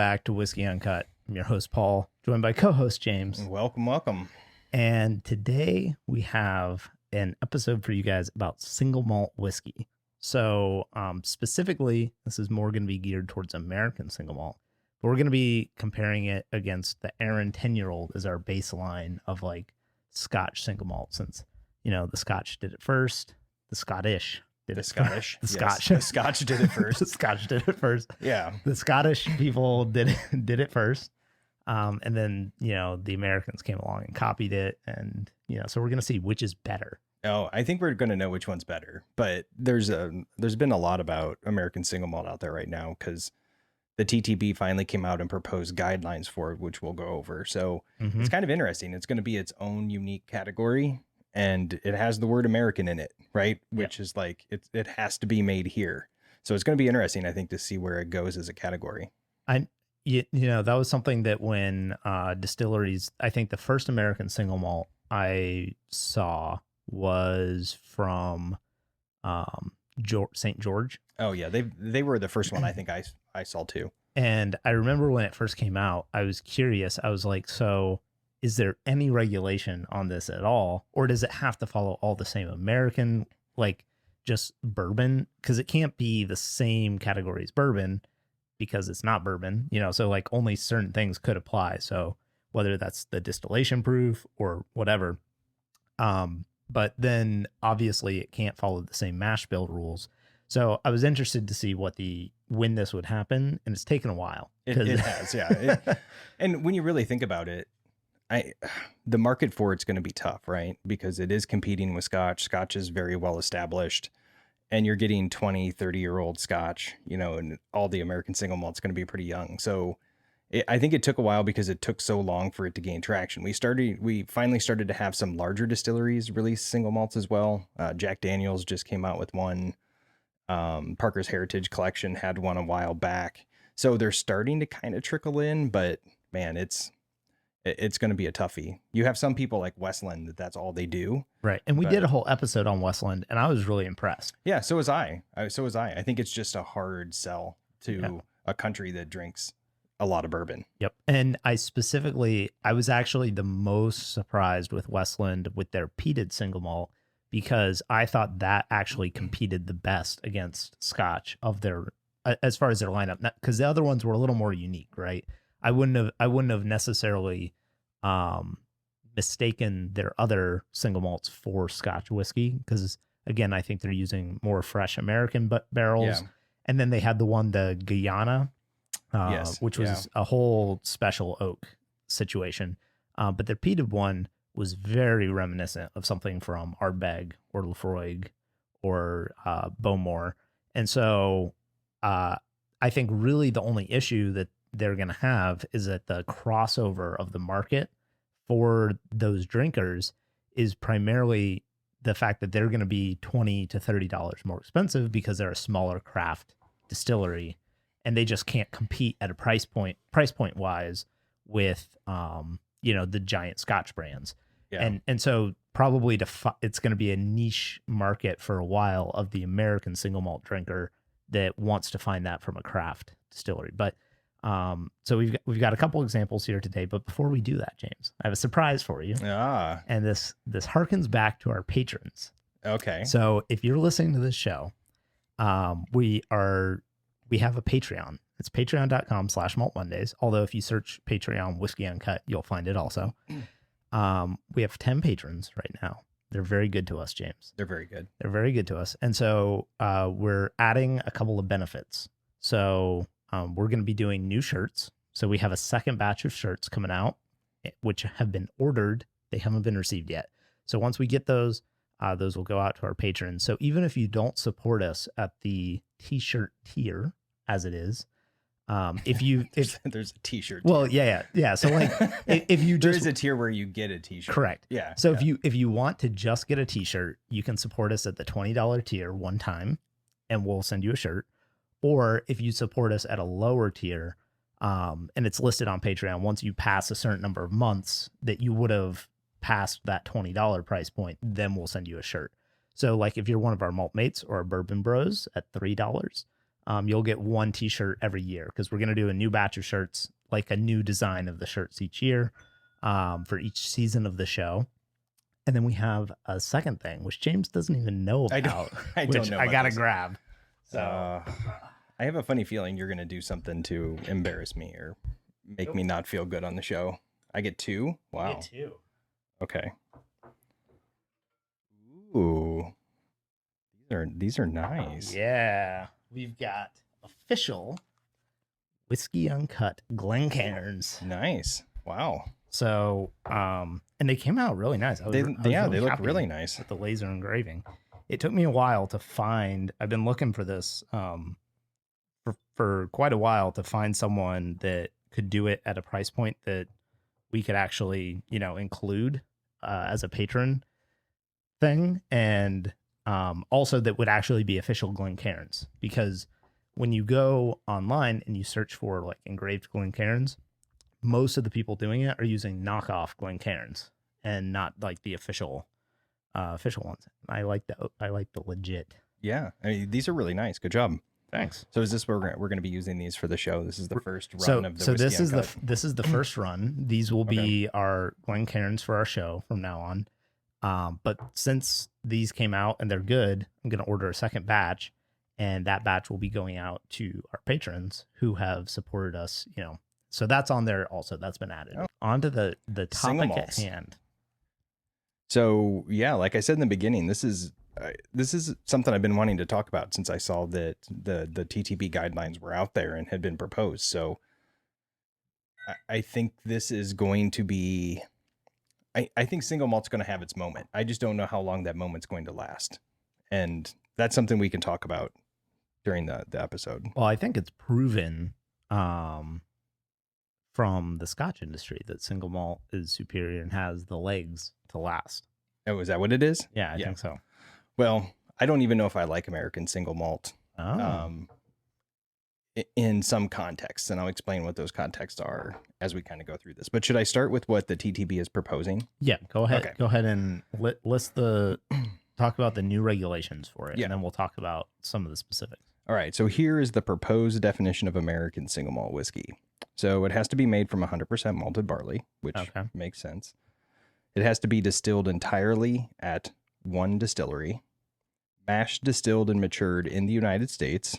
back to Whiskey Uncut. I'm your host, Paul, joined by co-host James. Welcome. And today we have an episode for you guys about single malt whiskey. So specifically, this is more going to be geared towards American single malt. But we're going to be comparing it against the Aaron 10-year-old as our baseline of like Scotch single malt, since, you know, the Scotch did it first, the Scottish did it Scottish. The Yes. Scotch. The Scotch did it first. The Scotch did it first. Yeah. The Scottish people did it first. And then, you know, the Americans came along and copied it. And, you know, so we're going to see which is better. Oh, I think we're going to know which one's better. But there's been a lot about American single malt out there right now because the TTB finally came out and proposed guidelines for it, which we'll go over. So It's kind of interesting. It's going to be its own unique category. And it has the word American in it, right? Which is like, it has to be made here. So it's going to be interesting, I think, to see where it goes as a category. You know, that was something that when distilleries, I think the first American single malt I saw was from St. George. Oh, yeah. They were the first one I think I saw too. And I remember when it first came out, I was curious. I was like, so is there any regulation on this at all? Or does it have to follow all the same American, like just bourbon? Because it can't be the same category as bourbon because it's not bourbon, you know, so like only certain things could apply. So whether that's the distillation proof or whatever. But then obviously it can't follow the same mash bill rules. So I was interested to see when this would happen, and it's taken a while. It has, yeah. And when you really think about it, the market for it's going to be tough, right? Because it is competing with Scotch. Scotch is very well established, and you're getting 20, 30-year-old Scotch, you know, and all the American single malt's going to be pretty young. So I think it took a while because it took so long for it to gain traction. We finally started to have some larger distilleries release single malts as well. Jack Daniel's just came out with one. Parker's Heritage Collection had one a while back. So they're starting to kind of trickle in, but man, it's going to be a toughie. You have some people like Westland that's all they do. Right. And we did a whole episode on Westland, and I was really impressed. Yeah, so was I. I think it's just a hard sell to a country that drinks a lot of bourbon. Yep. And I was actually the most surprised with Westland with their peated single malt, because I thought that actually competed the best against Scotch of their, as far as their lineup, because the other ones were a little more unique, right? I wouldn't have necessarily mistaken their other single malts for Scotch whiskey, because again, I think they're using more fresh American barrels. Yeah. And then they had the Guyana, which was a whole special oak situation. But their peated one was very reminiscent of something from Ardbeg or Laphroaig or Bowmore. And so I think really the only issue that they're going to have is that the crossover of the market for those drinkers is primarily the fact that they're going to be $20 to $30 more expensive because they're a smaller craft distillery, and they just can't compete at a price point wise with you know, the giant Scotch brands. Yeah. And so probably it's going to be a niche market for a while of the American single malt drinker that wants to find that from a craft distillery. But so we've got a couple examples here today. But before we do that, James, I have a surprise for you. And this harkens back to our patrons. Okay. So if you're listening to this show, we have a Patreon. It's patreon.com/maltmondays. Although if you search Patreon Whiskey Uncut, you'll find it also. We have 10 patrons right now. They're very good to us, James. They're very good. They're very good to us. And so we're adding a couple of benefits. So we're going to be doing new shirts. So we have a second batch of shirts coming out, which have been ordered. They haven't been received yet. So once we get those will go out to our patrons. So even if you don't support us at the t-shirt tier, as it is, if there's a t-shirt tier. Yeah. So like if you just, there's a tier where you get a t-shirt. Correct. Yeah. So if you want to just get a t-shirt, you can support us at the $20 tier one time, and we'll send you a shirt. Or if you support us at a lower tier, and it's listed on Patreon, once you pass a certain number of months that you would have passed that $20 price point, then we'll send you a shirt. So like if you're one of our malt mates or our bourbon bros at $3, you'll get one t-shirt every year because we're going to do a new batch of shirts, like a new design of the shirts each year for each season of the show. And then we have a second thing, which James doesn't even know about, I don't know. I got to grab. So I have a funny feeling you're going to do something to embarrass me or make me not feel good on the show. I get 2? Wow. You get 2. Okay. Ooh. These are nice. Yeah. We've got official Whiskey Uncut Glencairns. Nice. Wow. So, and they came out really nice. They look really nice with the laser engraving. It took me a while to find. I've been looking for this for quite a while to find someone that could do it at a price point that we could actually, include as a patron thing, and also that would actually be official Glencairns. Because when you go online and you search for like engraved Glencairns, most of the people doing it are using knockoff Glencairns and not like the official ones. I like the legit. Yeah, I mean, these are really nice. Good job. Thanks. So is this where we're going to be using these for the show? This is the first run of the so Whiskey Uncut. this is the first run. These will be our Glencairns for our show from now on. But since these came out and they're good, I'm going to order a second batch, and that batch will be going out to our patrons who have supported us. So that's on there also. That's been added. On to the topic at hand. So yeah, like I said in the beginning, this is something I've been wanting to talk about since I saw that the TTB guidelines were out there and had been proposed. So I think this is going to be, I think single malt's going to have its moment. I just don't know how long that moment's going to last. And that's something we can talk about during the episode. Well, I think it's proven from the Scotch industry that single malt is superior and has the legs to last. Oh, is that what it is? Yeah, I think so. Well, I don't even know if I like American single malt in some contexts, and I'll explain what those contexts are as we kind of go through this. But should I start with what the TTB is proposing? Yeah, go ahead. Okay. Go ahead and talk about the new regulations for it, and then we'll talk about some of the specifics. All right, so here is the proposed definition of American single malt whiskey. So it has to be made from 100% malted barley, which makes sense. It has to be distilled entirely at one distillery, mashed, distilled, and matured in the United States,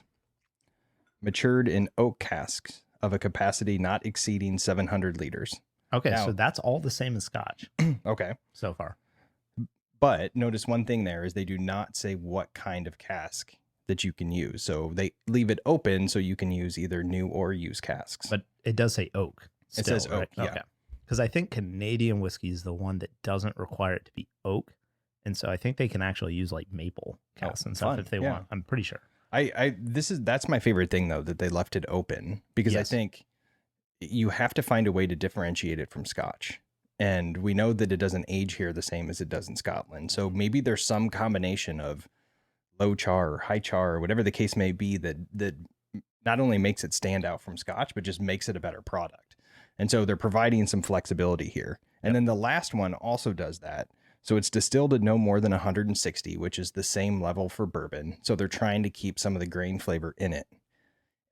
matured in oak casks of a capacity not exceeding 700 liters. Okay, so that's all the same as Scotch. Okay. So far. But notice one thing there is they do not say what kind of cask that you can use. So they leave it open so you can use either new or used casks. But it does say oak. It says oak, yeah. Okay. Because I think Canadian whiskey is the one that doesn't require it to be oak. And so I think they can actually use like maple casks and stuff if they want. I'm pretty sure. That's my favorite thing though, that they left it open, because I think you have to find a way to differentiate it from Scotch. And we know that it doesn't age here the same as it does in Scotland. So maybe there's some combination of low char or high char or whatever the case may be that not only makes it stand out from Scotch, but just makes it a better product. And so they're providing some flexibility here. And then the last one also does that. So it's distilled at no more than 160, which is the same level for bourbon. So they're trying to keep some of the grain flavor in it.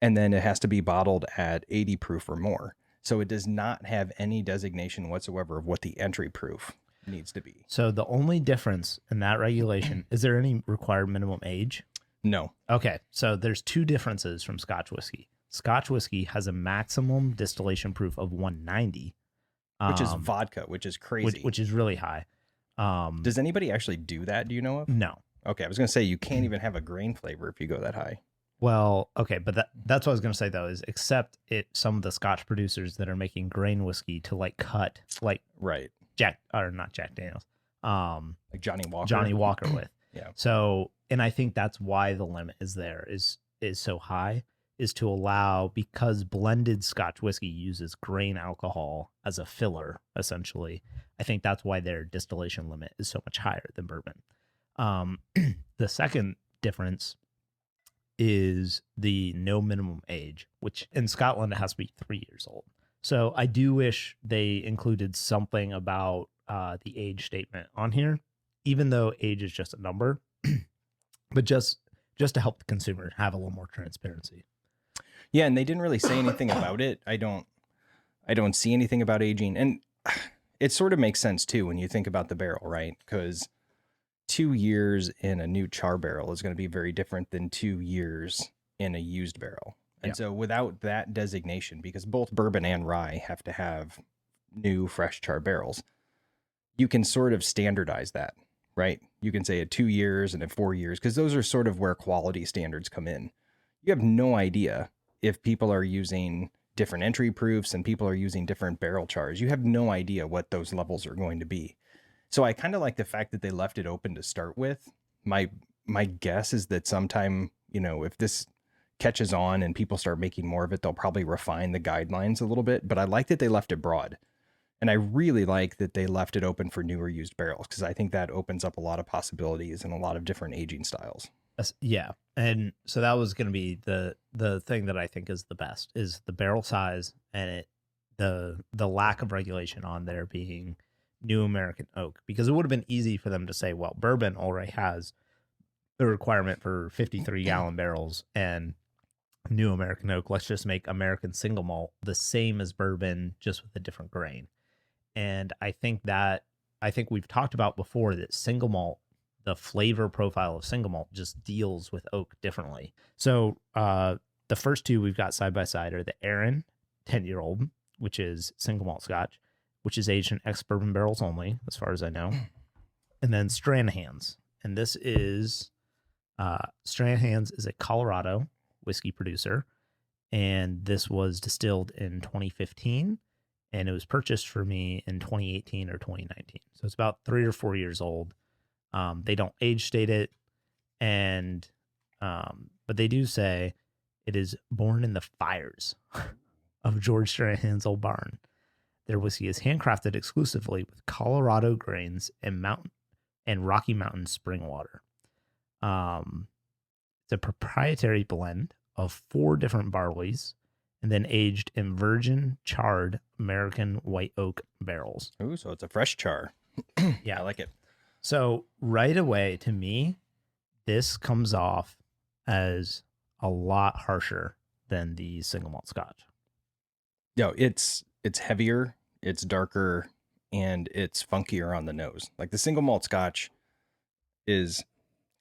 And then it has to be bottled at 80 proof or more. So it does not have any designation whatsoever of what the entry proof needs to be. So the only difference in that regulation, is there any required minimum age? No. Okay, so there's two differences from Scotch whiskey. Scotch whiskey has a maximum distillation proof of 190. Which is vodka, which is crazy. Which is really high. Does anybody actually do that? Do you know of? No. Okay, I was going to say you can't even have a grain flavor if you go that high. Well, okay, but that's what I was going to say though, is except some of the Scotch producers that are making grain whiskey to like cut like not Jack Daniels, like Johnny Walker with. Yeah. So, and I think that's why the limit is there is so high, is to allow, because blended Scotch whiskey uses grain alcohol as a filler essentially. I think that's why their distillation limit is so much higher than bourbon. The second difference is the no minimum age, which in Scotland it has to be 3 years old. So I do wish they included something about the age statement on here, even though age is just a number. But just just to help the consumer have a little more transparency. Yeah, and they didn't really say anything about it. I don't see anything about aging, and it sort of makes sense too when you think about the barrel, right? Because 2 years in a new char barrel is going to be very different than 2 years in a used barrel. And so without that designation, because both bourbon and rye have to have new fresh char barrels, you can sort of standardize that, right? You can say at 2 years and at 4 years, because those are sort of where quality standards come in. You have no idea if people are using different entry proofs and people are using different barrel chars. You have no idea what those levels are going to be. So I kind of like the fact that they left it open to start with. My guess is that sometime, if this catches on and people start making more of it, they'll probably refine the guidelines a little bit. But I like that they left it broad. And I really like that they left it open for newer used barrels, because I think that opens up a lot of possibilities and a lot of different aging styles. Yeah. And so that was going to be the thing that I think is the best, is the barrel size and the lack of regulation on there being new American oak, because it would have been easy for them to say, well, bourbon already has the requirement for 53-gallon barrels, and new American oak, let's just make American single malt the same as bourbon, just with a different grain. And I think we've talked about before that single malt, the flavor profile of single malt just deals with oak differently. So the first two we've got side by side are the Aaron 10-year-old, which is single malt Scotch, which is aged in ex-bourbon barrels only, as far as I know. And then Stranahan's. And this is, Stranahan's is a Colorado whiskey producer. And this was distilled in 2015. And it was purchased for me in 2018 or 2019. So it's about 3 or 4 years old. They don't age state it. And, but they do say it is born in the fires of George Stranahan's old barn. Their whiskey is handcrafted exclusively with Colorado grains and Rocky Mountain spring water. It's a proprietary blend of 4 different barleys, and then aged in virgin charred American white oak barrels. Ooh, so it's a fresh char. Yeah, I like it. So right away, to me, this comes off as a lot harsher than the single malt Scotch. No, it's heavier, it's darker, and it's funkier on the nose. Like the single malt Scotch is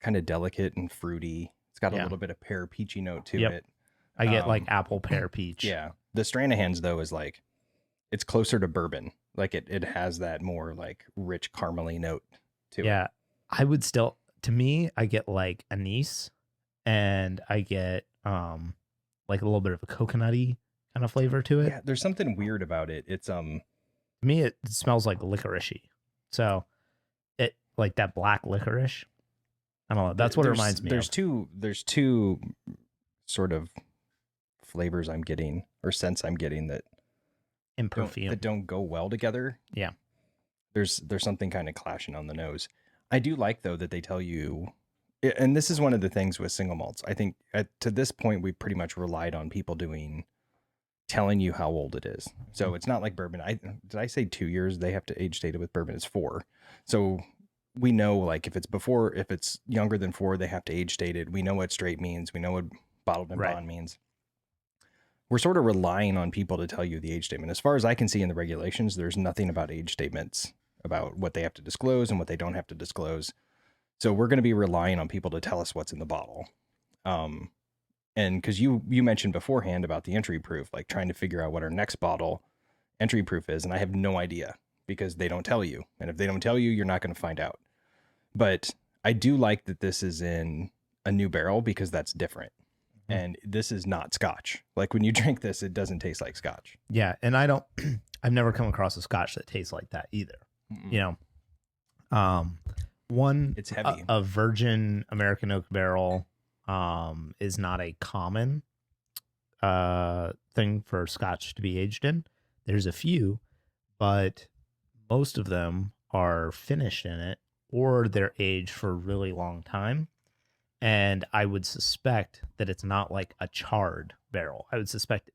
kind of delicate and fruity. It's got a little bit of pear peachy note to it. I get like apple, pear, peach. Yeah. The Stranahan's, though, is like, it's closer to bourbon. Like it has that more like rich caramely note to it. Yeah. I would still, to me, I get like anise, and I get like a little bit of a coconutty kind of flavor to it. Yeah, there's something weird about it. It's to me, it smells like licoricey. So it, like that black licorice. I don't know. That's what it reminds me of. There's two sort of flavors I'm getting, or scents I'm getting, that in perfume that don't go well together. Yeah. There's something kind of clashing on the nose. I do like, though, that they tell you, and this is one of the things with single malts. I think to this point, we pretty much relied on people telling you how old it is. So it's not like bourbon. Did I say 2 years? They have to age date it with bourbon. It's 4. So we know, like, if it's younger than 4, they have to age date it. We know what straight means. We know what bottled and bond means. We're sort of relying on people to tell you the age statement. As far as I can see in the regulations, there's nothing about age statements, about what they have to disclose and what they don't have to disclose. So we're going to be relying on people to tell us what's in the bottle. And because you mentioned beforehand about the entry proof, like trying to figure out what our next bottle entry proof is, and I have no idea, because they don't tell you. And if they don't tell you, you're not going to find out. But I do like that this is in a new barrel, because that's different. And this is not Scotch. Like when you drink this, it doesn't taste like Scotch. Yeah. And I've never come across a Scotch that tastes like that either. Mm-mm. You know, it's heavy. A virgin American oak barrel is not a common thing for Scotch to be aged in. There's a few, but most of them are finished in it, or they're aged for a really long time. And I would suspect that it's not like a charred barrel. I would suspect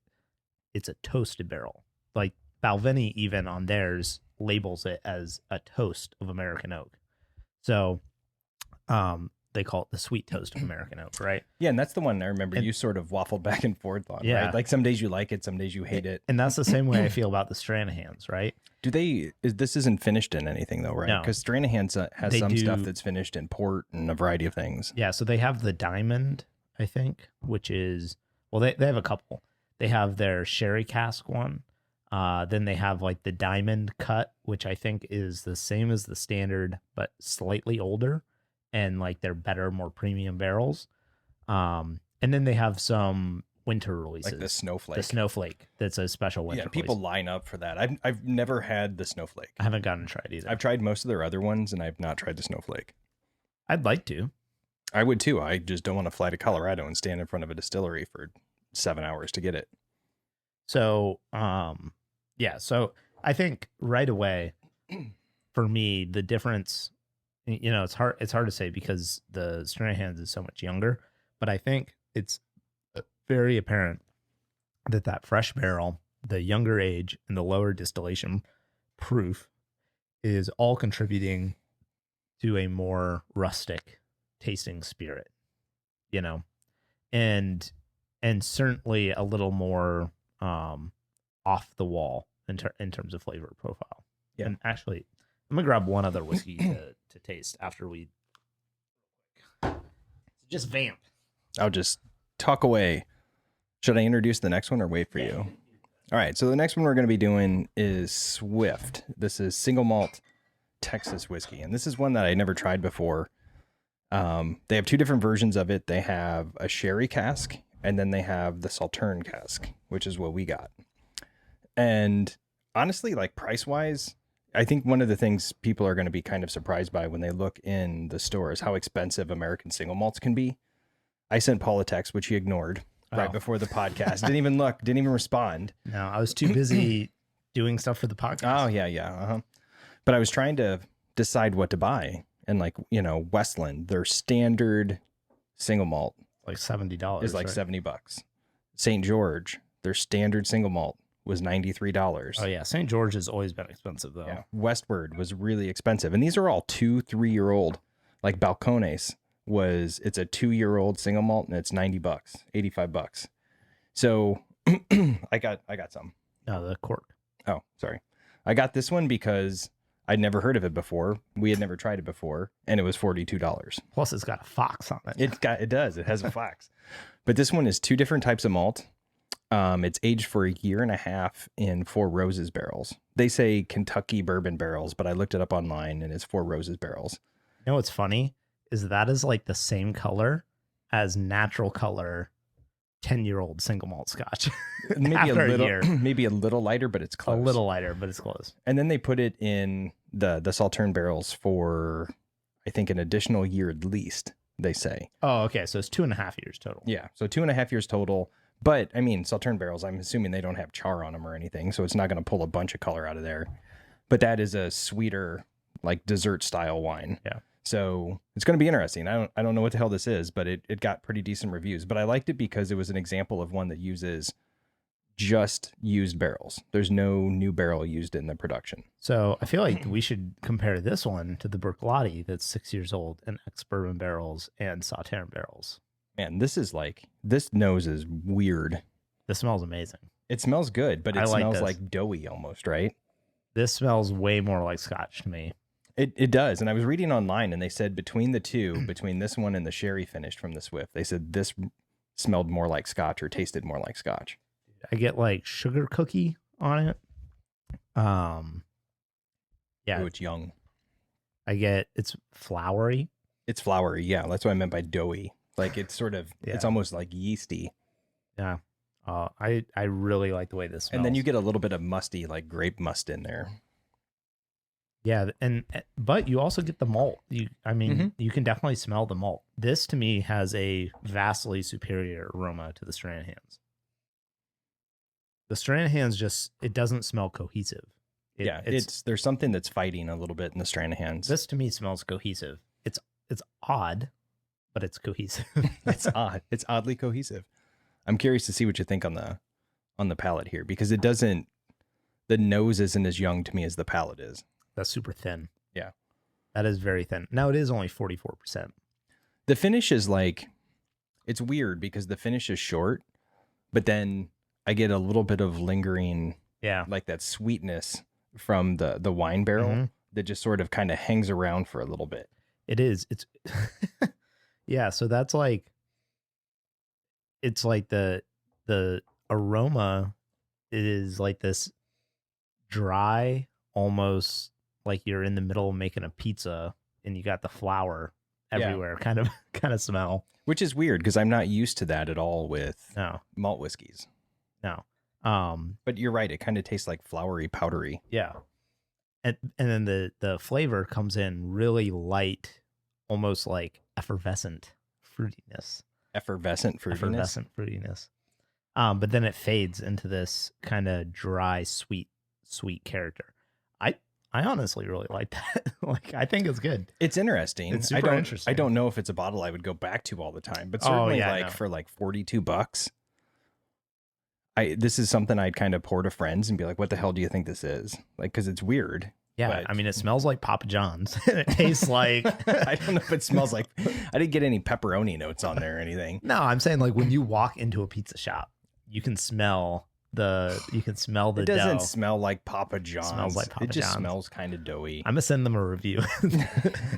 it's a toasted barrel. Like Balvenie, even on theirs, labels it as a toast of American oak. So the they call it the sweet toast of American oak, right? Yeah, and that's the one I remember you sort of waffled back and forth on, right? Like some days you like it, some days you hate it. And that's the same way I feel about the Stranahan's, right? This isn't finished in anything though, right? No. Because Stranahan's has some stuff that's finished in port and a variety of things. Yeah, so they have the Diamond, I think, which is, well, they have a couple. They have their sherry cask one. Then they have like the Diamond cut, which I think is the same as the standard, but slightly older, and like they're better, more premium barrels. And then they have some winter releases, like the Snowflake. The Snowflake, that's a special winter. Yeah, people line up for that. I've never had the Snowflake. I haven't gotten to try it either. I've tried most of their other ones, and I've not tried the Snowflake. I'd like to. I would too. I just don't want to fly to Colorado and stand in front of a distillery for 7 hours to get it. So, yeah. So I think right away, for me, the difference, it's hard to say because the Stranahan's is so much younger, but I think it's very apparent that fresh barrel, the younger age, and the lower distillation proof is all contributing to a more rustic tasting spirit, and certainly a little more off the wall in terms of flavor profile. Yeah. And actually, I'm gonna grab one other whiskey to taste after we just vamp. I'll just talk away. Should I introduce the next one or wait for you? All right. So the next one we're going to be doing is Swift. This is single malt Texas whiskey. And this is one that I never tried before. They have two different versions of it. They have a sherry cask, and then they have the Sauterne cask, which is what we got. And honestly, like price wise, I think one of the things people are going to be kind of surprised by when they look in the store is how expensive American single malts can be. I sent Paul a text, which he ignored right before the podcast. Didn't even look, didn't even respond. No, I was too busy doing stuff for the podcast. Oh, yeah. But I was trying to decide what to buy. And Westland, their standard single malt like $70 is like right? $70. St. George, their standard single malt was $93. Oh yeah, St. George has always been expensive though. Yeah. Westward was really expensive, and these are all 2-3-year-old. Like Balcones it's a 2-year-old single malt, and it's $90, $85. So I got some. No, the cork. Oh, sorry. I got this one because I'd never heard of it before. We had never tried it before, and it was $42. Plus, it's got a fox on it. It does. It has a fox. But this one is two different types of malt. It's aged for 1.5 years in Four Roses barrels. They say Kentucky bourbon barrels, but I looked it up online, and it's Four Roses barrels. You know what's funny is that is like the same color as natural color 10-year-old single malt Scotch. Maybe a little lighter, but it's close. A little lighter, but it's close. And then they put it in the Sauterne barrels for, I think, an additional year at least, they say. Oh, okay. So it's 2.5 years total. Yeah. So 2.5 years total. But I mean, Sauterne barrels, I'm assuming they don't have char on them or anything, so it's not going to pull a bunch of color out of there. But that is a sweeter, like dessert style wine. Yeah. So it's going to be interesting. I don't know what the hell this is, but it got pretty decent reviews. But I liked it because it was an example of one that uses just used barrels. There's no new barrel used in the production. So I feel like we should compare this one to the Berclotti that's 6 years old and ex-bourbon barrels and Sauterne barrels. Man, this nose is weird. This smells amazing. It smells good, but it smells like doughy almost, right? This smells way more like Scotch to me. It does. And I was reading online and they said between the two, between this one and the sherry finished from the Swift, they said this smelled more like Scotch or tasted more like Scotch. I get like sugar cookie on it. Yeah. Oh, it's young. It's flowery. It's flowery. Yeah. That's what I meant by doughy. Like it's sort of, It's almost like yeasty. Yeah. I really like the way this smells. And then you get a little bit of musty, like grape must in there. Yeah. But you also get the malt. You can definitely smell the malt. This to me has a vastly superior aroma to the Stranahan's. The Stranahan's it doesn't smell cohesive. There's something that's fighting a little bit in the Stranahan's. This to me smells cohesive. It's odd, but it's cohesive. It's odd. It's oddly cohesive. I'm curious to see what you think on the palate here, because the nose isn't as young to me as the palate is. That's super thin. Yeah. That is very thin. Now it is only 44%. The finish is like, it's weird because the finish is short, but then I get a little bit of lingering, like that sweetness from the wine barrel that just sort of kind of hangs around for a little bit. It is. It's yeah. So that's like, it's like the aroma is like this dry, almost like you're in the middle of making a pizza and you got the flour everywhere kind of smell. Which is weird because I'm not used to that at all with malt whiskeys. No. But you're right. It kind of tastes like floury, powdery. Yeah. And then the flavor comes in really light, almost like effervescent fruitiness. Effervescent fruitiness. But then it fades into this kind of dry, sweet character. I honestly really like that. Like, I think it's good. It's interesting. It's super interesting. I don't know if it's a bottle I would go back to all the time, but certainly for like $42, this is something I'd kind of pour to friends and be like, what the hell do you think this is? Like, cause it's weird. Yeah. I mean, it smells like Papa John's. It tastes like, I don't know if it smells like, I didn't get any pepperoni notes on there or anything. No, I'm saying like when you walk into a pizza shop, you can smell the It doesn't smell like Papa John's. It smells like Papa John's. It just smells kind of doughy. I'm gonna send them a review.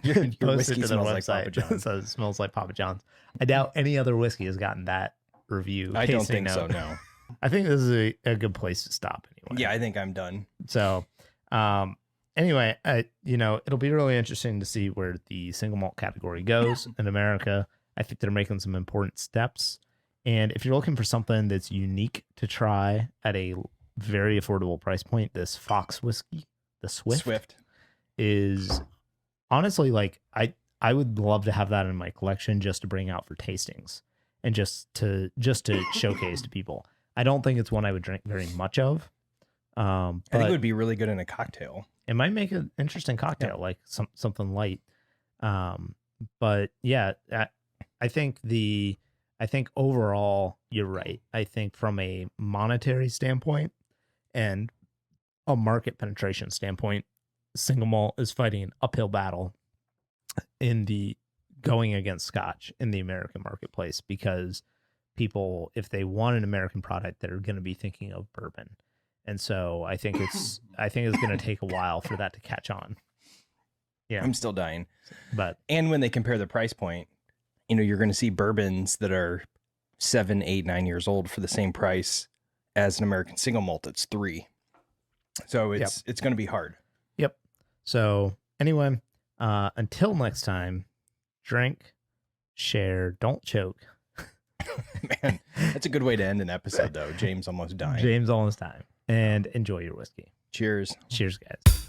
your whiskey smells like Papa John's. So it smells like Papa John's. I doubt any other whiskey has gotten that review. I don't think so. No. I think this is a good place to stop anyway. Yeah, I think I'm done. So, anyway, it'll be really interesting to see where the single malt category goes in America. I think they're making some important steps. And if you're looking for something that's unique to try at a very affordable price point, this Fox whiskey, the Swift, is honestly like I would love to have that in my collection just to bring out for tastings and just to showcase to people. I don't think it's one I would drink very much of. I think it would be really good in a cocktail. It might make an interesting cocktail, like something light. But yeah, I think overall, you're right. I think from a monetary standpoint and a market penetration standpoint, single malt is fighting an uphill battle in the going against Scotch in the American marketplace because people, if they want an American product, they're going to be thinking of bourbon. And so I think it's going to take a while for that to catch on. Yeah. I'm still dying. And when they compare the price point, you're going to see bourbons that are 7, 8, 9 years old for the same price as an American single malt that's 3. So it's going to be hard. Yep. So anyway, until next time, drink, share, don't choke. Man, that's a good way to end an episode, though. James almost dying. And enjoy your whiskey. Cheers. Cheers, guys.